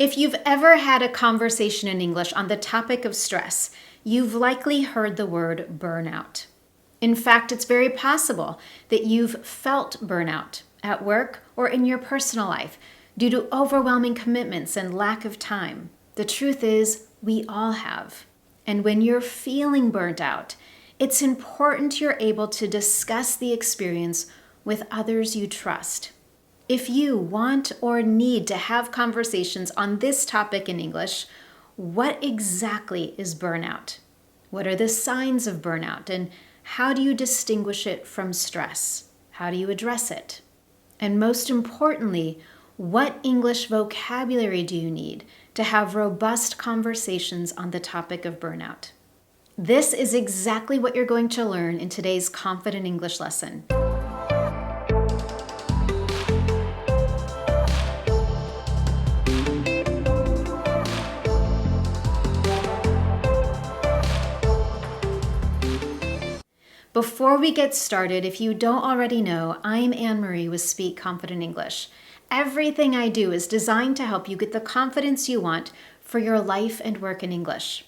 If you've ever had a conversation in English on the topic of stress, you've likely heard the word burnout. In fact, it's very possible that you've felt burnout at work or in your personal life due to overwhelming commitments and lack of time. The truth is, we all have. And when you're feeling burnt out, it's important you're able to discuss the experience with others you trust. If you want or need to have conversations on this topic in English, what exactly is burnout? What are the signs of burnout, and how do you distinguish it from stress? How do you address it? And most importantly, what English vocabulary do you need to have robust conversations on the topic of burnout? This is exactly what you're going to learn in today's Confident English lesson. Before we get started, if you don't already know, I'm Anne-Marie with Speak Confident English. Everything I do is designed to help you get the confidence you want for your life and work in English.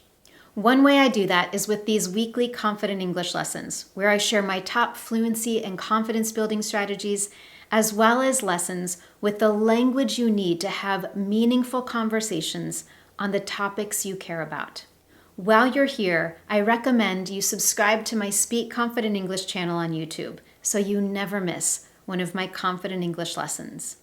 One way I do that is with these weekly Confident English lessons, where I share my top fluency and confidence building strategies, as well as lessons with the language you need to have meaningful conversations on the topics you care about. While you're here, I recommend you subscribe to my Speak Confident English channel on YouTube so you never miss one of my Confident English lessons.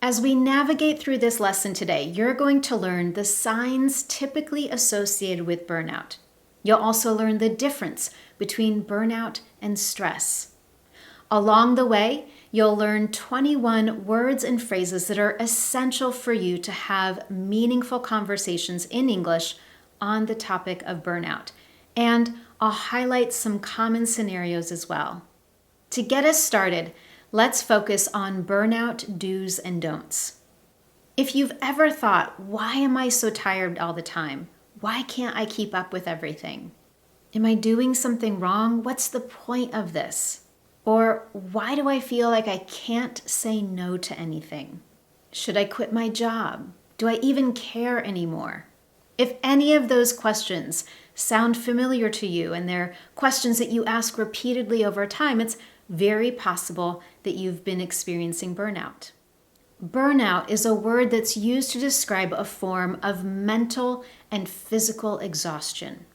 As we navigate through this lesson today, you're going to learn the signs typically associated with burnout. You'll also learn the difference between burnout and stress. Along the way, you'll learn 21 words and phrases that are essential for you to have meaningful conversations in English on the topic of burnout, and I'll highlight some common scenarios as well. To get us started, let's focus on burnout do's and don'ts. If you've ever thought, why am I so tired all the time? Why can't I keep up with everything? Am I doing something wrong? What's the point of this? Or why do I feel like I can't say no to anything? Should I quit my job? Do I even care anymore? If any of those questions sound familiar to you and they're questions that you ask repeatedly over time, it's very possible that you've been experiencing burnout. Burnout is a word that's used to describe a form of mental and physical exhaustion.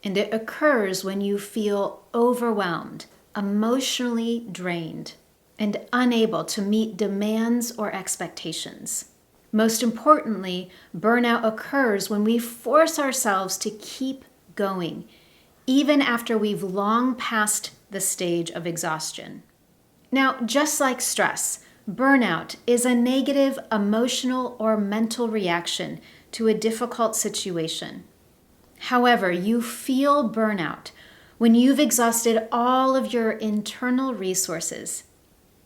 And it occurs when you feel overwhelmed, emotionally drained, and unable to meet demands or expectations. Most importantly, burnout occurs when we force ourselves to keep going, even after we've long passed the stage of exhaustion. Now, just like stress, burnout is a negative emotional or mental reaction to a difficult situation. However, you feel burnout when you've exhausted all of your internal resources,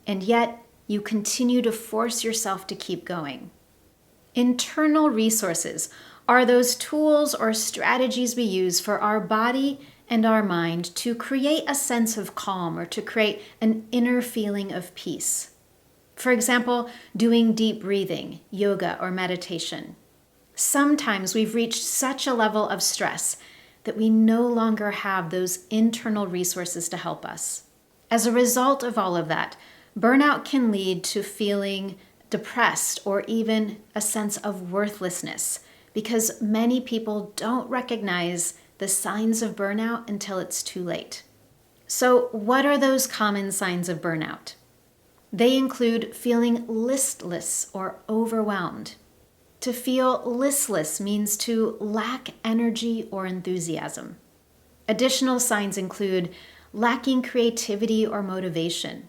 and yet you continue to force yourself to keep going. Internal resources are those tools or strategies we use for our body and our mind to create a sense of calm or to create an inner feeling of peace. For example, doing deep breathing, yoga, or meditation. Sometimes we've reached such a level of stress that we no longer have those internal resources to help us. As a result of all of that, burnout can lead to feeling depressed or even a sense of worthlessness because many people don't recognize the signs of burnout until it's too late. So, what are those common signs of burnout? They include feeling listless or overwhelmed. To feel listless means to lack energy or enthusiasm. Additional signs include lacking creativity or motivation,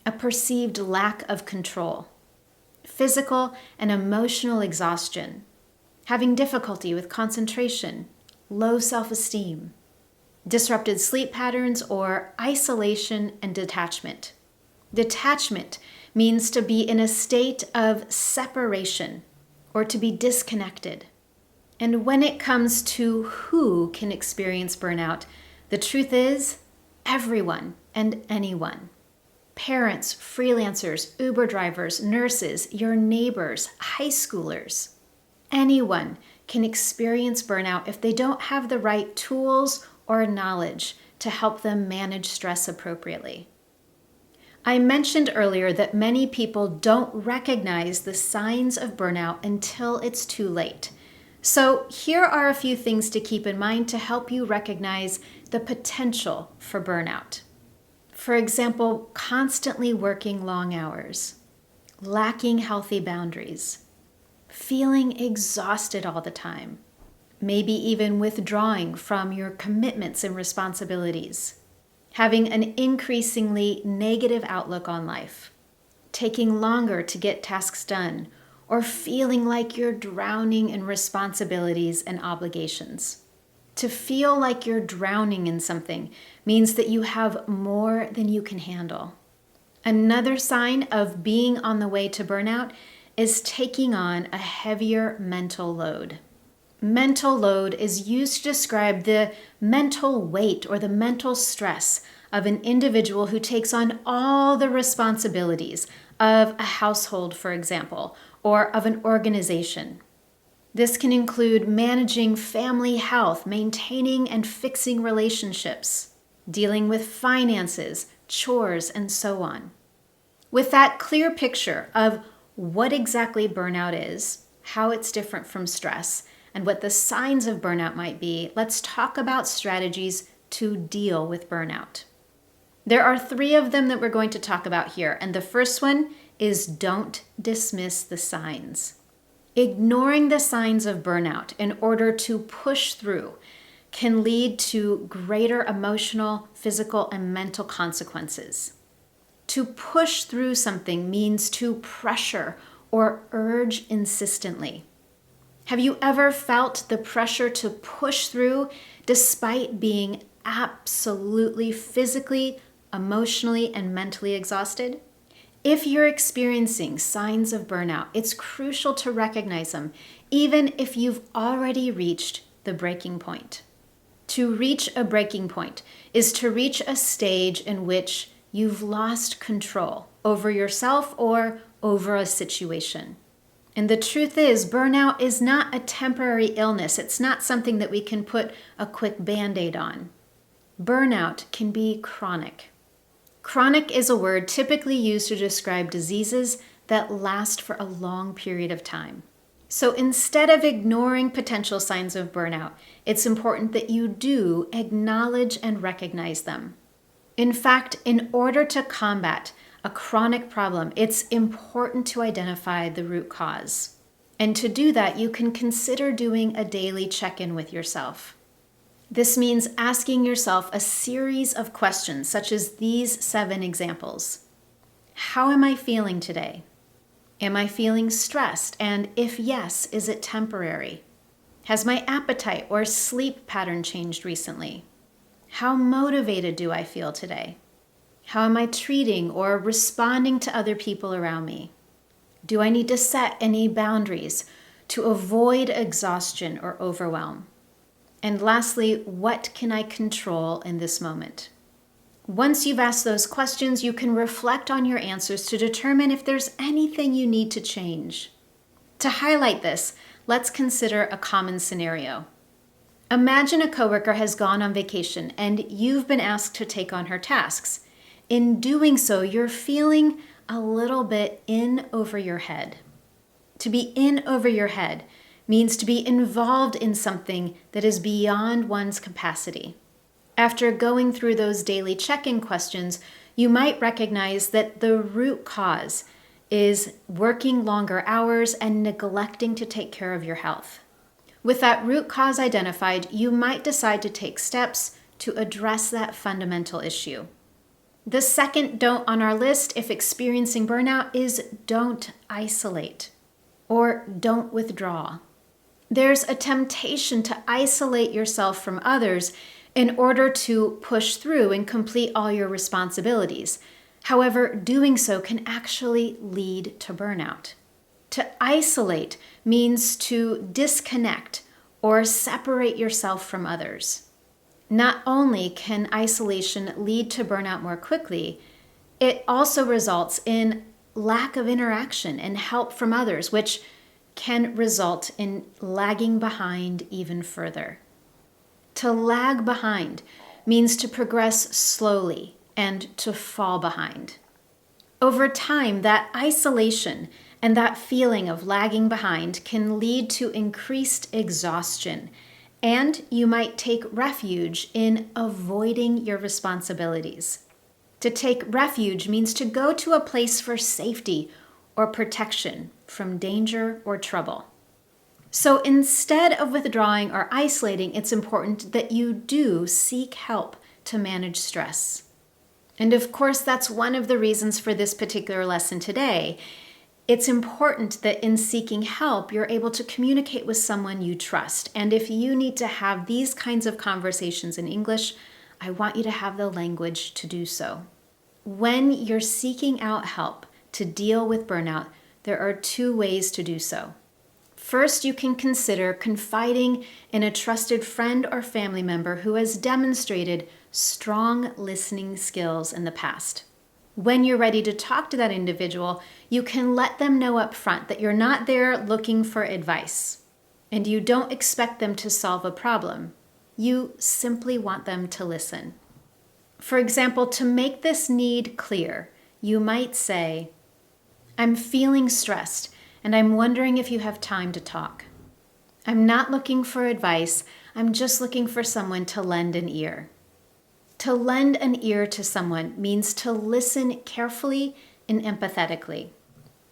a perceived lack of control, physical and emotional exhaustion, having difficulty with concentration, low self-esteem, disrupted sleep patterns, or isolation and detachment. Detachment means to be in a state of separation or to be disconnected. And when it comes to who can experience burnout, the truth is everyone and anyone. Parents, freelancers, Uber drivers, nurses, your neighbors, high schoolers. anyone can experience burnout if they don't have the right tools or knowledge to help them manage stress appropriately. I mentioned earlier that many people don't recognize the signs of burnout until it's too late. So here are a few things to keep in mind to help you recognize the potential for burnout. For example, constantly working long hours, lacking healthy boundaries, feeling exhausted all the time, maybe even withdrawing from your commitments and responsibilities, having an increasingly negative outlook on life, taking longer to get tasks done, or feeling like you're drowning in responsibilities and obligations. To feel like you're drowning in something means that you have more than you can handle. Another sign of being on the way to burnout is taking on a heavier mental load. Mental load is used to describe the mental weight or the mental stress of an individual who takes on all the responsibilities of a household, for example, or of an organization. This can include managing family health, maintaining and fixing relationships, dealing with finances, chores, and so on. With that clear picture of what exactly burnout is, how it's different from stress, and what the signs of burnout might be, let's talk about strategies to deal with burnout. There are 3 of them that we're going to talk about here, and the first one is don't dismiss the signs. Ignoring the signs of burnout in order to push through can lead to greater emotional, physical, and mental consequences. To push through something means to pressure or urge insistently. Have you ever felt the pressure to push through despite being absolutely physically, emotionally, and mentally exhausted? If you're experiencing signs of burnout, it's crucial to recognize them, even if you've already reached the breaking point. To reach a breaking point is to reach a stage in which you've lost control over yourself or over a situation. And the truth is, burnout is not a temporary illness. It's not something that we can put a quick Band-Aid on. Burnout can be chronic. Chronic is a word typically used to describe diseases that last for a long period of time. So instead of ignoring potential signs of burnout, it's important that you do acknowledge and recognize them. In fact, in order to combat a chronic problem, it's important to identify the root cause. And to do that, you can consider doing a daily check-in with yourself. This means asking yourself a series of questions, such as these 7 examples. How am I feeling today? Am I feeling stressed? And if yes, is it temporary? Has my appetite or sleep pattern changed recently? How motivated do I feel today? How am I treating or responding to other people around me? Do I need to set any boundaries to avoid exhaustion or overwhelm? And lastly, what can I control in this moment? Once you've asked those questions, you can reflect on your answers to determine if there's anything you need to change. To highlight this, let's consider a common scenario. Imagine a coworker has gone on vacation and you've been asked to take on her tasks. In doing so, you're feeling a little bit in over your head. To be in over your head means to be involved in something that is beyond one's capacity. After going through those daily check-in questions, you might recognize that the root cause is working longer hours and neglecting to take care of your health. With that root cause identified, you might decide to take steps to address that fundamental issue. The second don't on our list, if experiencing burnout, is don't isolate or don't withdraw. There's a temptation to isolate yourself from others in order to push through and complete all your responsibilities. However, doing so can actually lead to burnout. To isolate means to disconnect or separate yourself from others. Not only can isolation lead to burnout more quickly, it also results in lack of interaction and help from others, which can result in lagging behind even further. To lag behind means to progress slowly and to fall behind. Over time, that isolation and that feeling of lagging behind can lead to increased exhaustion, and you might take refuge in avoiding your responsibilities. To take refuge means to go to a place for safety or protection from danger or trouble. So instead of withdrawing or isolating, it's important that you do seek help to manage stress. And of course, that's one of the reasons for this particular lesson today. It's important that in seeking help, you're able to communicate with someone you trust. And if you need to have these kinds of conversations in English, I want you to have the language to do so. When you're seeking out help to deal with burnout, there are two ways to do so. First, you can consider confiding in a trusted friend or family member who has demonstrated strong listening skills in the past. When you're ready to talk to that individual, you can let them know up front that you're not there looking for advice, and you don't expect them to solve a problem. You simply want them to listen. For example, to make this need clear, you might say, "I'm feeling stressed, and I'm wondering if you have time to talk. I'm not looking for advice, I'm just looking for someone to lend an ear." To lend an ear to someone means to listen carefully and empathetically.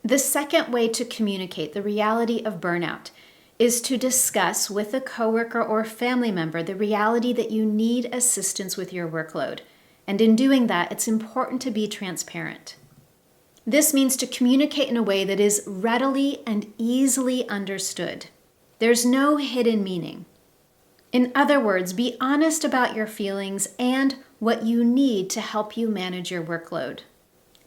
The second way to communicate the reality of burnout is to discuss with a coworker or family member the reality that you need assistance with your workload. And in doing that, it's important to be transparent. This means to communicate in a way that is readily and easily understood. There's no hidden meaning. In other words, be honest about your feelings and what you need to help you manage your workload.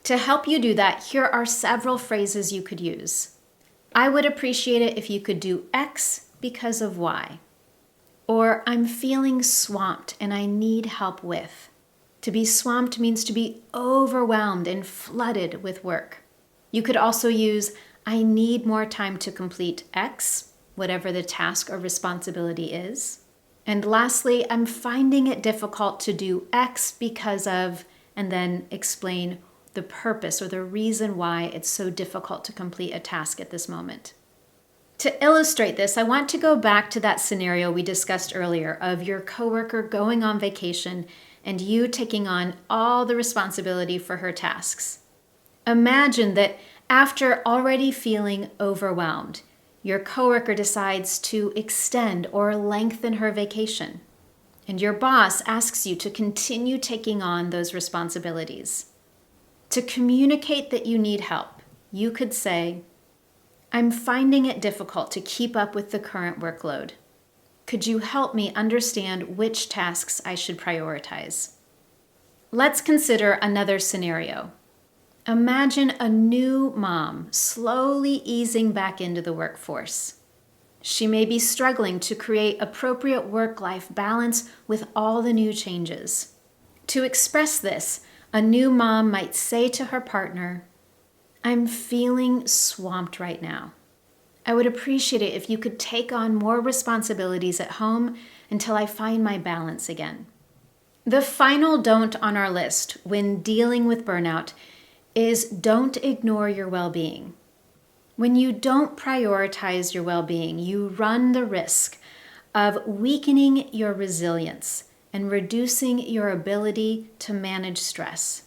To help you do that, here are several phrases you could use. I would appreciate it if you could do X because of Y. Or I'm feeling swamped and I need help with. To be swamped means to be overwhelmed and flooded with work. You could also use I need more time to complete X, whatever the task or responsibility is. And lastly, I'm finding it difficult to do X because of, and then explain the purpose or the reason why it's so difficult to complete a task at this moment. To illustrate this, I want to go back to that scenario we discussed earlier of your coworker going on vacation and you taking on all the responsibility for her tasks. Imagine that after already feeling overwhelmed, your coworker decides to extend or lengthen her vacation, and your boss asks you to continue taking on those responsibilities. To communicate that you need help, you could say, I'm finding it difficult to keep up with the current workload. Could you help me understand which tasks I should prioritize? Let's consider another scenario. Imagine a new mom slowly easing back into the workforce. She may be struggling to create appropriate work-life balance with all the new changes. To express this, a new mom might say to her partner, I'm feeling swamped right now. I would appreciate it if you could take on more responsibilities at home until I find my balance again. The final don't on our list when dealing with burnout is don't ignore your well-being. When you don't prioritize your well-being, you run the risk of weakening your resilience and reducing your ability to manage stress.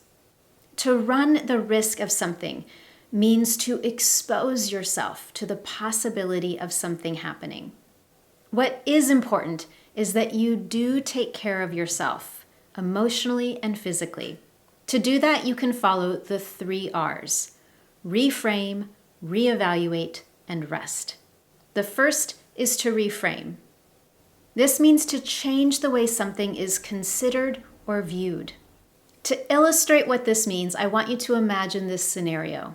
To run the risk of something means to expose yourself to the possibility of something happening. What is important is that you do take care of yourself, emotionally and physically. To do that, you can follow the 3 R's: reframe, reevaluate, and rest. The first is to reframe. This means to change the way something is considered or viewed. To illustrate what this means, I want you to imagine this scenario.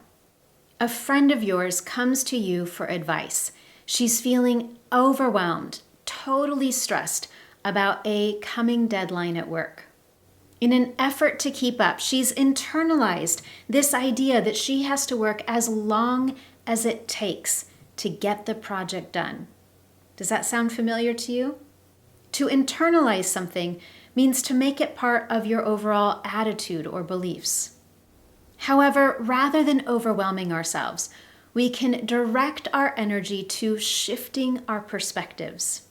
A friend of yours comes to you for advice. She's feeling overwhelmed, totally stressed about a coming deadline at work. In an effort to keep up, she's internalized this idea that she has to work as long as it takes to get the project done. Does that sound familiar to you? To internalize something means to make it part of your overall attitude or beliefs. However, rather than overwhelming ourselves, we can direct our energy to shifting our perspectives.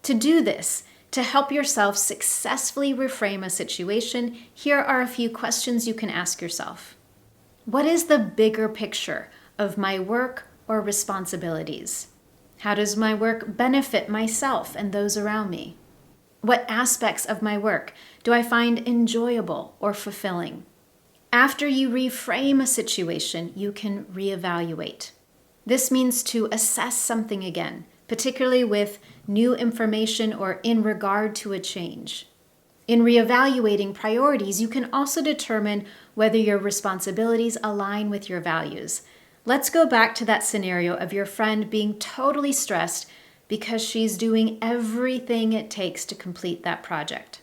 To do this, to help yourself successfully reframe a situation, here are a few questions you can ask yourself. What is the bigger picture of my work or responsibilities? How does my work benefit myself and those around me? What aspects of my work do I find enjoyable or fulfilling? After you reframe a situation, you can reevaluate. This means to assess something again, particularly with new information or in regard to a change. In reevaluating priorities, you can also determine whether your responsibilities align with your values. Let's go back to that scenario of your friend being totally stressed because she's doing everything it takes to complete that project.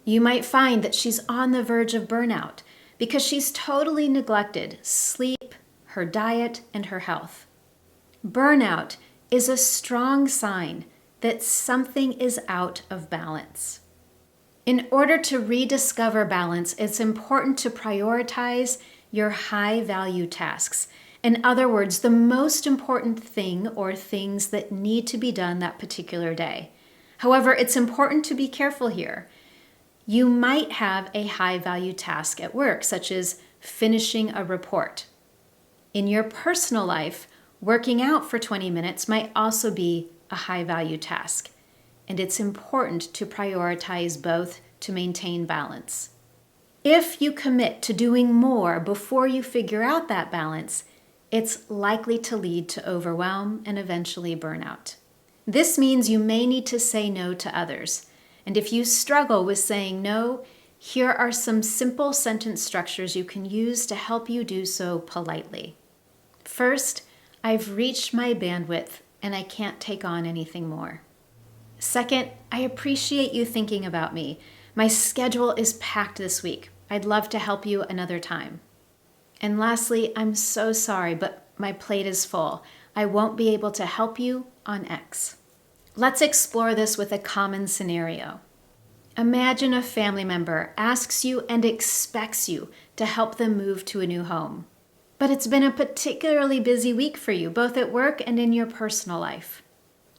You might find that she's on the verge of burnout because she's totally neglected sleep, her diet, and her health. Burnout is a strong sign that something is out of balance. In order to rediscover balance, it's important to prioritize your high-value tasks. In other words, the most important thing or things that need to be done that particular day. However, it's important to be careful here. You might have a high-value task at work, such as finishing a report. In your personal life, working out for 20 minutes might also be a high-value task, and it's important to prioritize both to maintain balance. If you commit to doing more before you figure out that balance, it's likely to lead to overwhelm and eventually burnout. This means you may need to say no to others. And if you struggle with saying no, here are some simple sentence structures you can use to help you do so politely. First, I've reached my bandwidth and I can't take on anything more. Second, I appreciate you thinking about me. My schedule is packed this week. I'd love to help you another time. And lastly, I'm so sorry, but my plate is full. I won't be able to help you on X. Let's explore this with a common scenario. Imagine a family member asks you and expects you to help them move to a new home. But it's been a particularly busy week for you, both at work and in your personal life.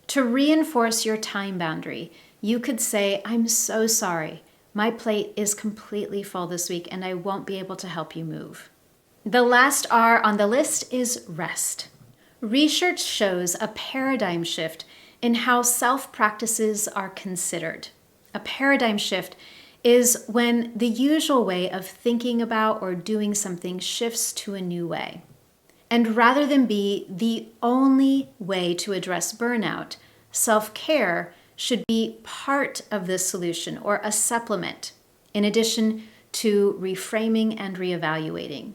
To reinforce your time boundary, you could say, I'm so sorry. My plate is completely full this week and I won't be able to help you move. The last R on the list is rest. Research shows a paradigm shift in how self-practices are considered. A paradigm shift is when the usual way of thinking about or doing something shifts to a new way. And rather than be the only way to address burnout, self-care should be part of the solution or a supplement, in addition to reframing and reevaluating.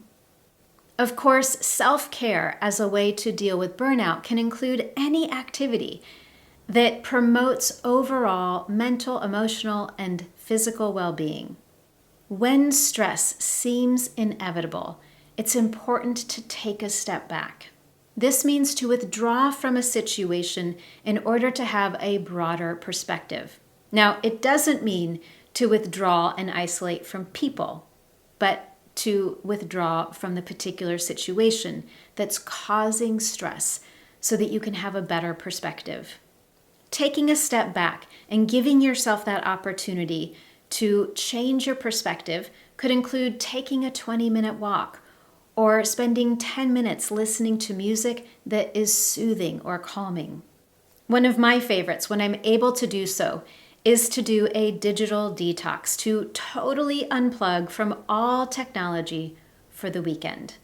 Of course, self-care as a way to deal with burnout can include any activity that promotes overall mental, emotional, and physical well-being. When stress seems inevitable, it's important to take a step back. This means to withdraw from a situation in order to have a broader perspective. Now, it doesn't mean to withdraw and isolate from people, but to withdraw from the particular situation that's causing stress so that you can have a better perspective. Taking a step back and giving yourself that opportunity to change your perspective could include taking a 20-minute walk or spending 10 minutes listening to music that is soothing or calming. One of my favorites, when I'm able to do so, is to do a digital detox, to totally unplug from all technology for the weekend.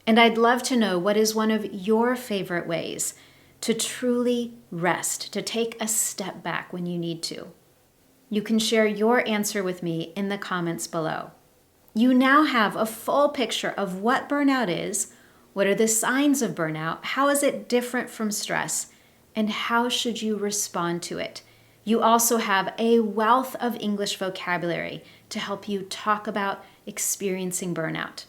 And I'd love to know what is one of your favorite ways to truly rest, to take a step back when you need to. You can share your answer with me in the comments below. You now have a full picture of what burnout is, what are the signs of burnout, how is it different from stress, and how should you respond to it. You also have a wealth of English vocabulary to help you talk about experiencing burnout.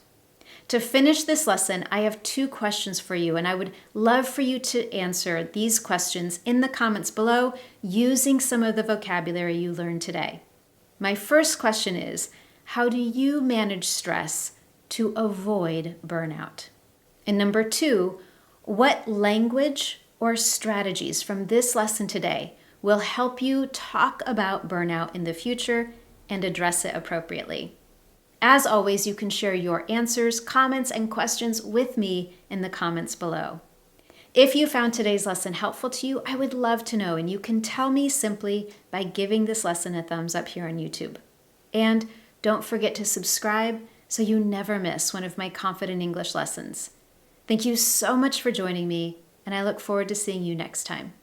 To finish this lesson, I have 2 questions for you, and I would love for you to answer these questions in the comments below using some of the vocabulary you learned today. My first question is, how do you manage stress to avoid burnout? And number 2, what language or strategies from this lesson today will help you talk about burnout in the future and address it appropriately? As always, you can share your answers, comments, and questions with me in the comments below. If you found today's lesson helpful to you, I would love to know, and you can tell me simply by giving this lesson a thumbs up here on YouTube. And don't forget to subscribe so you never miss one of my Confident English lessons. Thank you so much for joining me, and I look forward to seeing you next time.